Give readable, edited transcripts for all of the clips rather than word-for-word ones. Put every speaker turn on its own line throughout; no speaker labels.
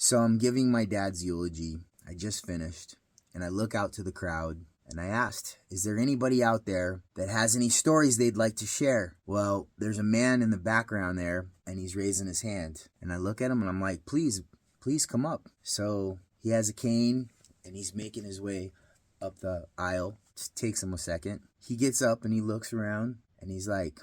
So I'm giving my dad's eulogy. I just finished, and I look out to the crowd, and I asked, is there anybody out there that has any stories they'd like to share? Well, there's a man in the background there, and he's raising his hand. And I look at him, and I'm like, please come up. So he has a cane, and he's making his way up the aisle. Just takes him a second. He gets up, and he looks around, and he's like,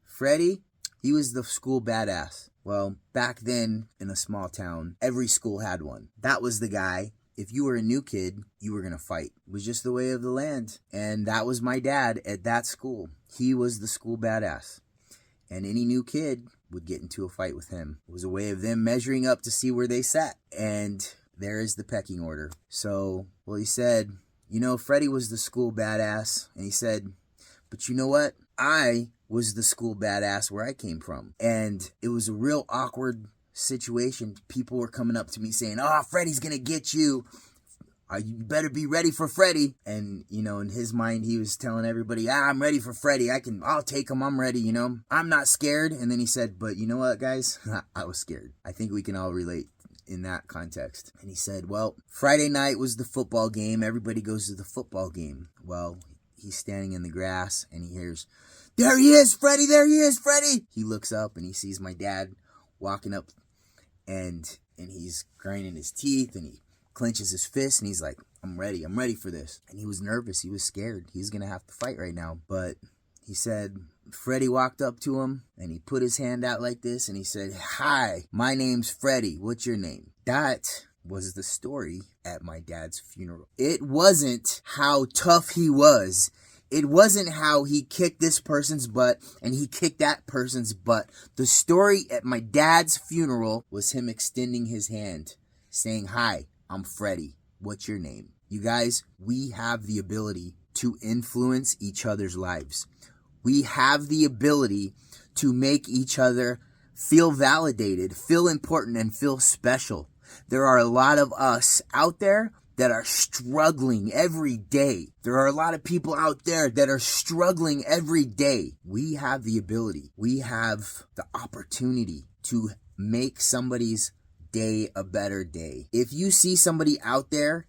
Freddie, he was the school badass. Well, back then, in a small town, every school had one. That was the guy. If you were a new kid, you were going to fight. It was just the way of the land. And that was my dad at that school. He was the school badass. And any new kid would get into a fight with him. It was a way of them measuring up to see where they sat. And there is the pecking order. So, well, he said, Freddie was the school badass. And he said, but you know what? I was the school badass where I came from. And it was a real awkward situation. People were coming up to me saying, Freddie's gonna get you. You better be ready for Freddie. And, in his mind, he was telling everybody, I'm ready for Freddie. I'll take him. I'm ready, I'm not scared. And then he said, but you know what, guys? I was scared. I think we can all relate in that context. And he said, well, Friday night was the football game. Everybody goes to the football game. Well, he's standing in the grass and he hears, there he is, Freddie. There he is, Freddie. He looks up and he sees my dad walking up, and he's grinding his teeth, and he clenches his fist, and he's like, I'm ready for this. And he was nervous. He was scared. He was going to have to fight right now. But he said, Freddie walked up to him, and he put his hand out like this, and he said, hi, my name's Freddie. What's your name? That was the story at my dad's funeral. It wasn't how tough he was. It wasn't how he kicked this person's butt and he kicked that person's butt. The story at my dad's funeral was him extending his hand, saying, hi, I'm Freddie. What's your name? You guys, we have the ability to influence each other's lives. We have the ability to make each other feel validated, feel important, and feel special. There are a lot of us out there that are struggling every day. There are a lot of people out there that are struggling every day. We have the ability. We have the opportunity to make somebody's day a better day. If you see somebody out there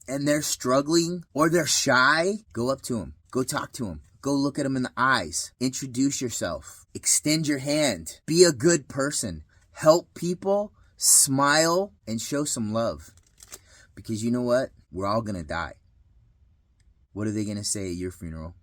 and they're struggling or they're shy, go up to them. Go talk to them. Go look at them in the eyes. Introduce yourself. Extend your hand. Be a good person. Help people. Smile and show some love. Because you know what? We're all going to die. What are they going to say at your funeral?